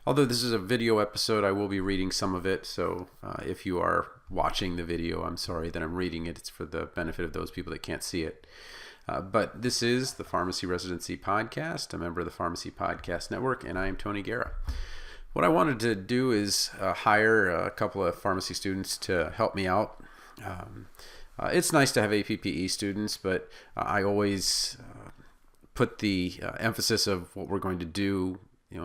Although this is a video episode, I will be reading some of it. So if you are watching the video, I'm sorry that I'm reading it. It's for the benefit of those people that can't see it. But this is the Pharmacy Residency Podcast, a member of the Pharmacy Podcast Network, and I am Tony Guerra. What I wanted to do is hire a couple of pharmacy students to help me out. It's nice to have APPE students, but I always put the emphasis of what we're going to do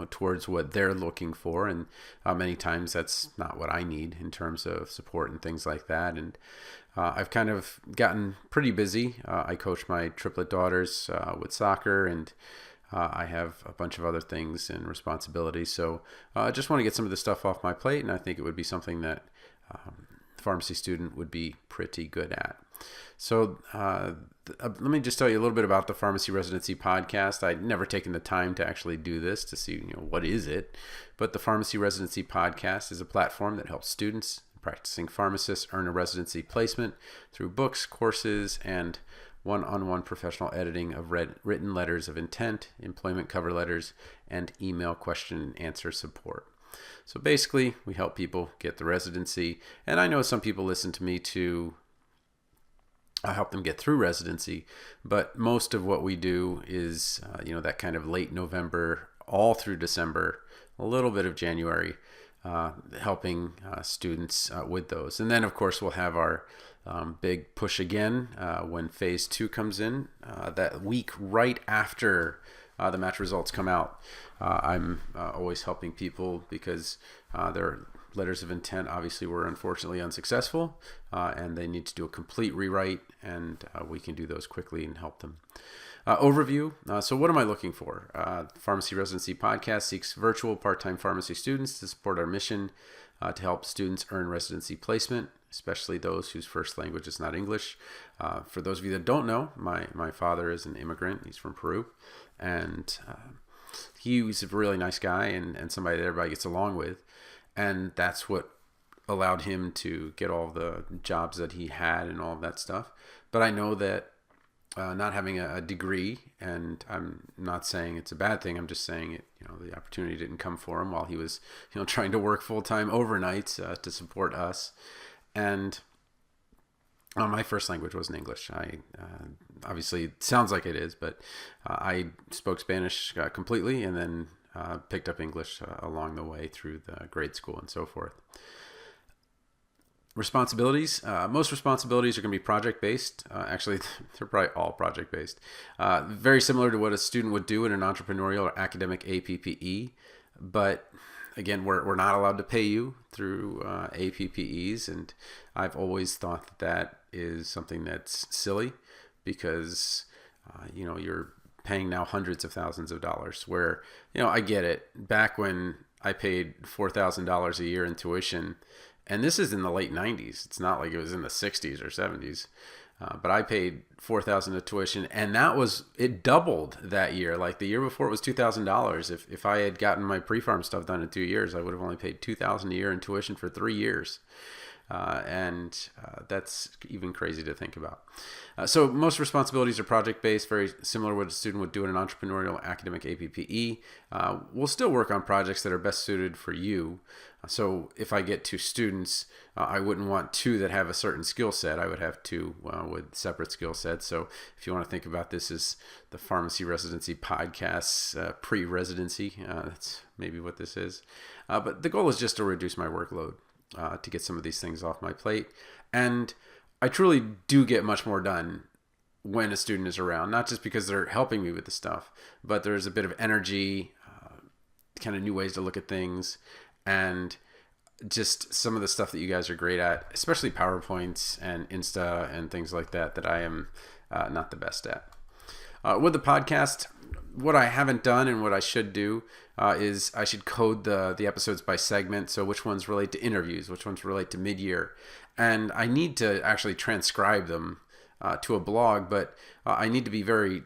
towards what they're looking for, and many times that's not what I need in terms of support and things like that. And I've kind of gotten pretty busy. I coach my triplet daughters with soccer, and I have a bunch of other things and responsibilities. So I just want to get some of the stuff off my plate, and I think it would be something that a pharmacy student would be pretty good at. So let me just tell you a little bit about the Pharmacy Residency Podcast. I'd never taken the time to actually do this to see, what is it? But the Pharmacy Residency Podcast is a platform that helps students, practicing pharmacists, earn a residency placement through books, courses, and one-on-one professional editing of written letters of intent, employment cover letters, and email question and answer support. So basically, we help people get the residency. And I know some people listen to me to help them get through residency, but most of what we do is, that kind of late November, all through December, a little bit of January, helping students with those. And then, of course, we'll have our big push again when phase 2 comes in, that week right after the match results come out. I'm always helping people because their letters of intent obviously were unfortunately unsuccessful, and they need to do a complete rewrite, and we can do those quickly and help them. Overview. So what am I looking for? Pharmacy Residency Podcast seeks virtual part-time pharmacy students to support our mission to help students earn residency placement, especially those whose first language is not English. For those of you that don't know, my father is an immigrant. He's from Peru, and he's a really nice guy and somebody that everybody gets along with. And that's what allowed him to get all the jobs that he had and all of that stuff. But I know that not having a degree, and I'm not saying it's a bad thing, I'm just saying it, the opportunity didn't come for him while he was, trying to work full-time overnights to support us. And my first language wasn't English. I obviously it sounds like it is, but I spoke Spanish completely, and then picked up English along the way through the grade school and so forth. Responsibilities. Most responsibilities are going to be project-based. Actually, they're probably all project-based. Very similar to what a student would do in an entrepreneurial or academic APPE. But again, we're not allowed to pay you through APPEs. And I've always thought that is something that's silly because, you're paying now hundreds of thousands of dollars where, I get it. Back when I paid $4,000 a year in tuition, and this is in the late 90s. It's not like it was in the 60s or 70s. But I paid $4,000 of tuition, and it doubled that year. Like the year before, it was $2,000. If I had gotten my pre-pharm stuff done in 2 years, I would have only paid $2,000 a year in tuition for 3 years. And that's even crazy to think about. So most responsibilities are project-based, very similar to what a student would do in an entrepreneurial academic APPE. We'll still work on projects that are best suited for you. So if I get 2 students, I wouldn't want 2 that have a certain skill set. I would have 2 with separate skill sets. So if you want to think about this as the Pharmacy Residency Podcast's pre-residency, that's maybe what this is. But the goal is just to reduce my workload. To get some of these things off my plate. And I truly do get much more done when a student is around, not just because they're helping me with the stuff, but there's a bit of energy, kind of new ways to look at things, and just some of the stuff that you guys are great at, especially PowerPoints and Insta and things like that I am not the best at. With the podcast, what I haven't done and what I should do is I should code the episodes by segment. So which ones relate to interviews, which ones relate to mid-year. And I need to actually transcribe them to a blog, but I need to be very...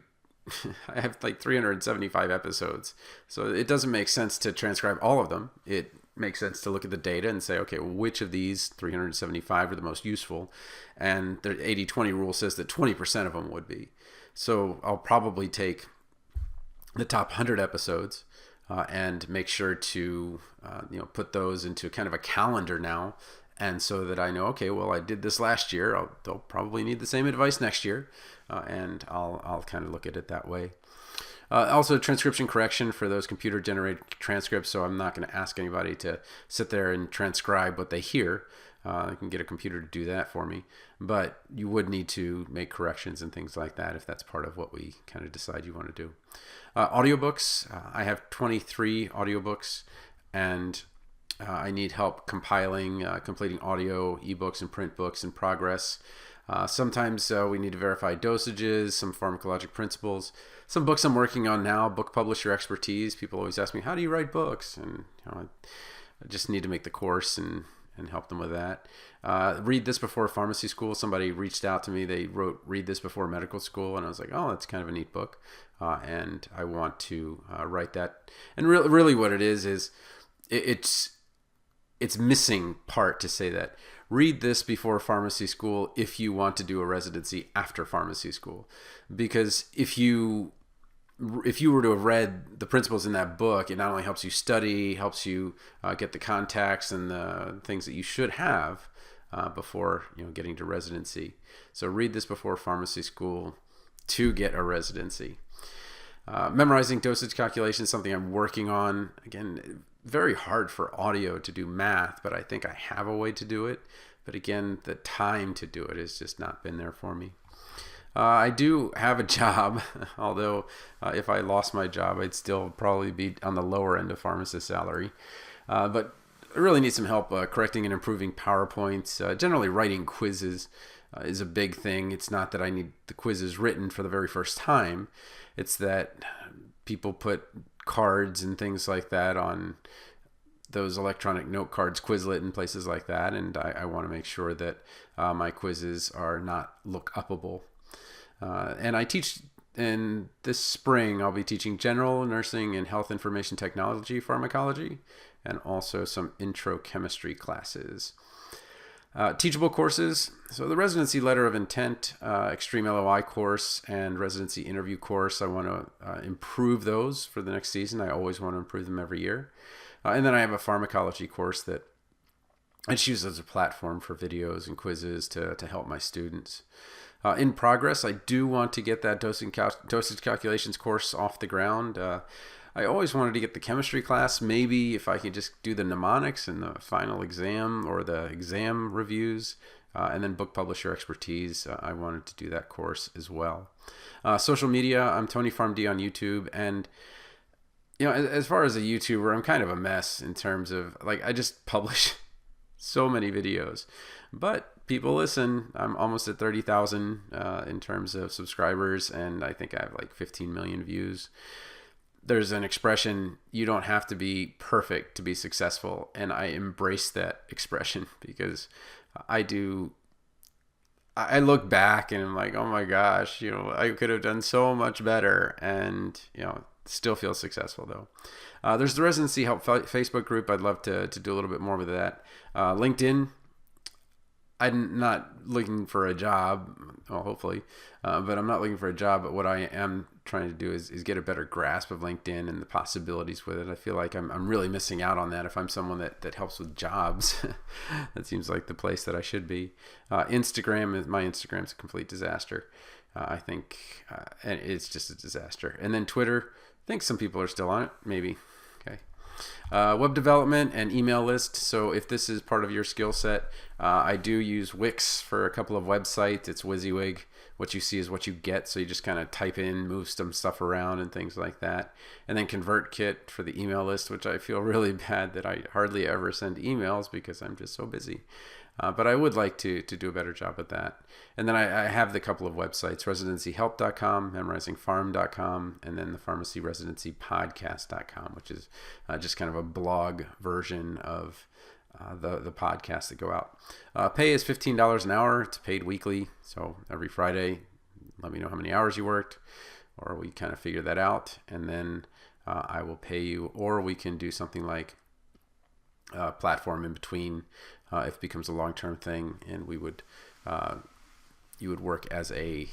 I have like 375 episodes. So it doesn't make sense to transcribe all of them. It makes sense to look at the data and say, okay, which of these 375 are the most useful? And the 80-20 rule says that 20% of them would be. So I'll probably take the top 100 episodes and make sure to put those into kind of a calendar now. And so that I know, okay, well, I did this last year. They'll probably need the same advice next year, and I'll kind of look at it that way. Also, transcription correction for those computer-generated transcripts. So I'm not going to ask anybody to sit there and transcribe what they hear. I can get a computer to do that for me. But you would need to make corrections and things like that if that's part of what we kind of decide you want to do. Audiobooks. I have 23 audiobooks, and I need help compiling, completing audio, ebooks, and print books in progress. Sometimes we need to verify dosages, some pharmacologic principles. Some books I'm working on now, book publisher expertise. People always ask me, how do you write books? And I just need to make the course and help them with that. Read This Before Pharmacy School. Somebody reached out to me. They wrote Read This Before Medical School, and I was like, oh, that's kind of a neat book. And I want to write that. And really what it is it's missing part to say that. Read this before pharmacy school if you want to do a residency after pharmacy school. Because if you were to have read the principles in that book, it not only helps you study, helps you get the contacts and the things that you should have before getting to residency. So read this before pharmacy school to get a residency. Memorizing dosage calculations, something I'm working on. Again, very hard for audio to do math, but I think I have a way to do it. But again, the time to do it has just not been there for me. I do have a job, although if I lost my job, I'd still probably be on the lower end of pharmacist salary. But I really need some help correcting and improving PowerPoints. Generally, writing quizzes is a big thing. It's not that I need the quizzes written for the very first time. It's that people put cards and things like that on those electronic note cards, Quizlet and places like that. And I want to make sure that my quizzes are not look-upable. And I teach in this spring, I'll be teaching general nursing and health information technology pharmacology, and also some intro chemistry classes. Teachable courses. So the residency letter of intent, extreme LOI course, and residency interview course, I want to improve those for the next season. I always want to improve them every year. And then I have a pharmacology course that I just use as a platform for videos and quizzes to help my students. In progress, I do want to get that dosage calculations course off the ground. I always wanted to get the chemistry class. Maybe if I could just do the mnemonics and the final exam or the exam reviews, and then book publisher expertise, I wanted to do that course as well. Social media, I'm Tony PharmD on YouTube, and as far as a YouTuber, I'm kind of a mess in terms of I just publish so many videos, but people listen. I'm almost at 30,000 in terms of subscribers, and I think I have 15 million views. There's an expression, you don't have to be perfect to be successful, and I embrace that expression because I look back and I'm like, oh my gosh, I could have done so much better, and still feel successful though. There's the Residency Help Facebook group. I'd love to do a little bit more with that. LinkedIn, I'm not looking for a job, well, hopefully, but I'm not looking for a job. But what I am trying to do is get a better grasp of LinkedIn and the possibilities with it. I feel like I'm really missing out on that if I'm someone that helps with jobs. That seems like the place that I should be. My Instagram's a complete disaster. I think, and it's just a disaster. And then Twitter, I think some people are still on it, maybe. Okay. Web development and email list. So if this is part of your skill set, I do use Wix for a couple of websites. It's WYSIWYG. What you see is what you get. So you just kind of type in, move some stuff around and things like that. And then ConvertKit for the email list, which I feel really bad that I hardly ever send emails because I'm just so busy. But I would like to do a better job at that. And then I have the couple of websites, residencyhelp.com, memorizingpharm.com, and then the pharmacyresidencypodcast.com, which is just kind of a blog version of the podcasts that go out. Pay is $15 an hour. It's paid weekly. So every Friday, let me know how many hours you worked, or we kind of figure that out. And then I will pay you, or we can do something like a platform in between if it becomes a long-term thing, and we would you would work as a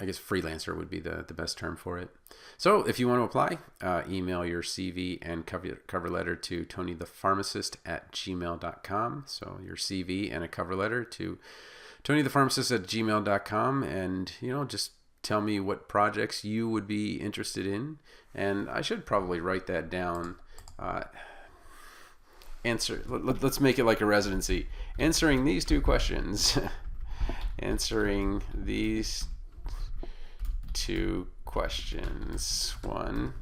I guess freelancer would be the best term for it. So if you want to apply, email your CV and cover letter to tonythepharmacist@gmail.com. So your CV and a cover letter to tonythepharmacist@gmail.com, and just tell me what projects you would be interested in. And I should probably write that down. Let's make it like a residency. Answering these two questions. Answering these two questions. One,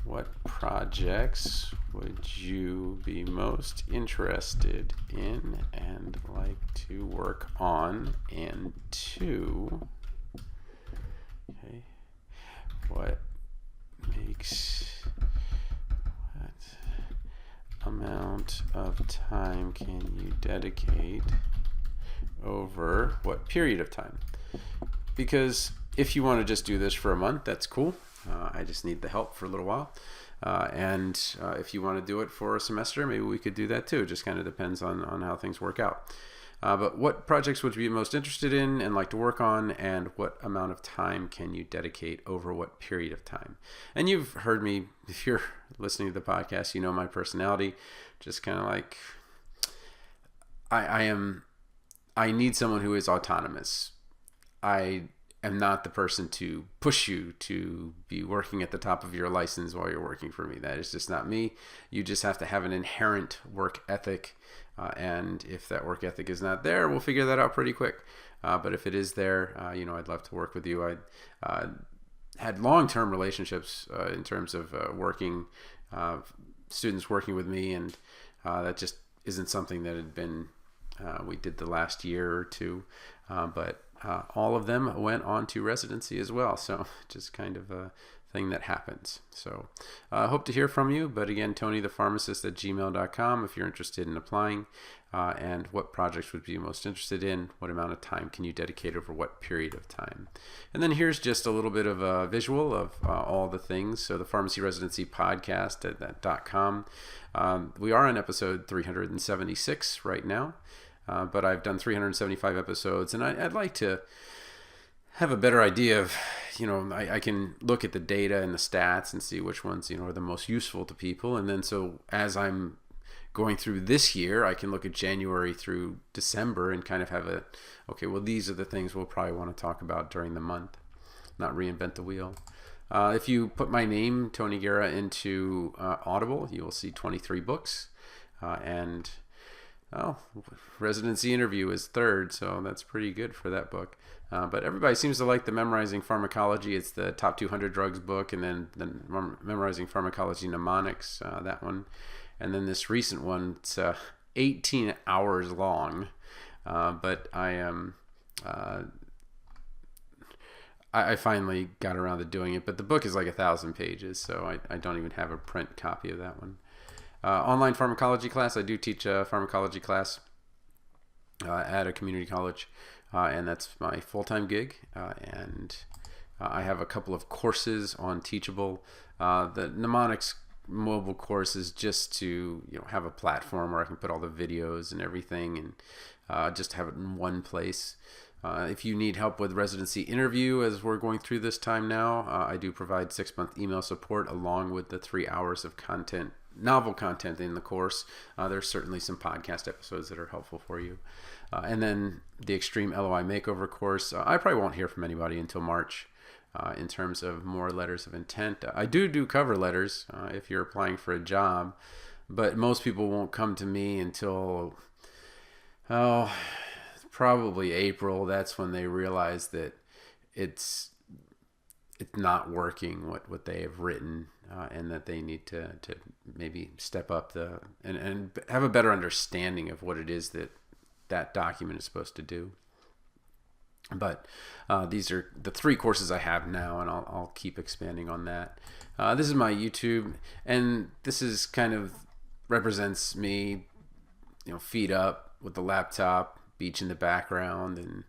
what projects would you be most interested in and like to work on? And two, okay, what amount of time can you dedicate over what period of time? Because if you want to just do this for a month, that's cool. I just need the help for a little while. And if you want to do it for a semester, maybe we could do that too. It just kind of depends on how things work out. But what projects would you be most interested in and like to work on, and what amount of time can you dedicate over what period of time? And you've heard me, if you're listening to the podcast, you know my personality. Just kind of like, I need someone who is autonomous. I am not the person to push you to be working at the top of your license while you're working for me. That is just not me. You just have to have an inherent work ethic. And if that work ethic is not there, we'll figure that out pretty quick. But if it is there, I'd love to work with you. I had long-term relationships in terms of students working with me, and that just isn't something that had been we did the last year or two. But all of them went on to residency as well. So just kind of a thing that happens. So I hope to hear from you. But again, tonythepharmacist@gmail.com if you're interested in applying, and what projects would you be most interested in, what amount of time can you dedicate over what period of time. And then here's just a little bit of a visual of all the things. So the Pharmacy Residency Podcast at .com. We are on episode 376 right now. But I've done 375 episodes, and I'd like to have a better idea of, I can look at the data and the stats and see which ones, are the most useful to people. And then so as I'm going through this year, I can look at January through December and kind of have these are the things we'll probably want to talk about during the month, not reinvent the wheel. If you put my name, Tony Guerra, into Audible, you will see 23 books, and Residency Interview is third, so that's pretty good for that book. But everybody seems to like the Memorizing Pharmacology. It's the top 200 drugs book, and then the Memorizing Pharmacology Mnemonics, that one. And then this recent one, it's 18 hours long, but I finally got around to doing it. But the book is like 1,000 pages, so I don't even have a print copy of that one. Online pharmacology class. I do teach a pharmacology class at a community college, and that's my full-time gig. And I have a couple of courses on Teachable. The mnemonics mobile course is just to have a platform where I can put all the videos and everything, and just have it in one place. If you need help with Residency Interview, as we're going through this time now, I do provide 6-month email support along with the 3 hours of content, novel content in the course. There's certainly some podcast episodes that are helpful for you. And then the Extreme LOI Makeover course, I probably won't hear from anybody until March in terms of more letters of intent. I do cover letters if you're applying for a job, but most people won't come to me until, probably April. That's when they realize that it's not working what they have written, and that they need to maybe step up and have a better understanding of what it is that document is supposed to do. But these are the 3 courses I have now, and I'll keep expanding on that. This is my YouTube, and this is kind of represents me, feet up with the laptop, beach in the background, and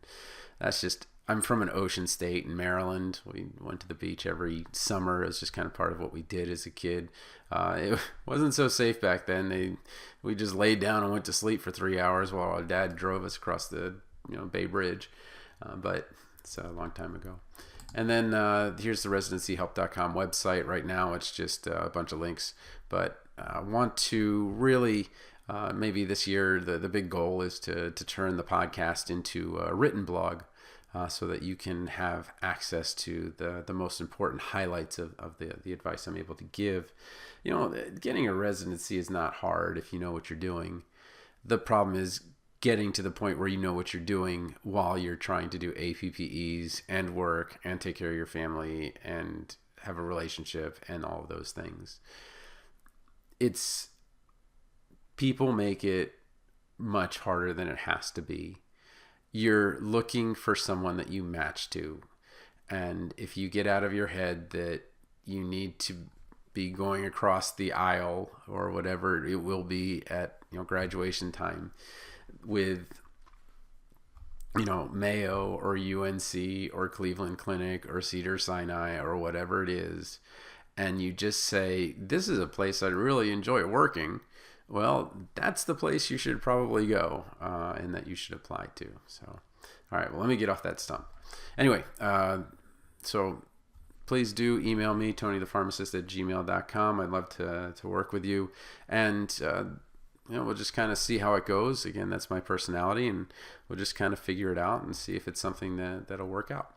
that's just, I'm from an ocean state in Maryland. We went to the beach every summer. It was just kind of part of what we did as a kid. It wasn't so safe back then. We just laid down and went to sleep for 3 hours while our dad drove us across the Bay Bridge. but it's a long time ago. And then here's the residencyhelp.com website. Right now it's just a bunch of links, but I want to really maybe this year the big goal is to turn the podcast into a written blog, so that you can have access to the most important highlights of the advice I'm able to give. Getting a residency is not hard if you know what you're doing. The problem is getting to the point where you know what you're doing while you're trying to do APPEs and work and take care of your family and have a relationship and all of those things. People make it much harder than it has to be. You're looking for someone that you match to. And if you get out of your head that you need to be going across the aisle or whatever it will be at graduation time with Mayo or UNC or Cleveland Clinic or Cedars-Sinai or whatever it is, and you just say, this is a place I really enjoy working, well, that's the place you should probably go, and that you should apply to. So, all right, well, let me get off that stump. Anyway, so please do email me, tonythepharmacist@gmail.com. I'd love to work with you. And, we'll just kind of see how it goes. Again, that's my personality, and we'll just kind of figure it out and see if it's something that'll work out.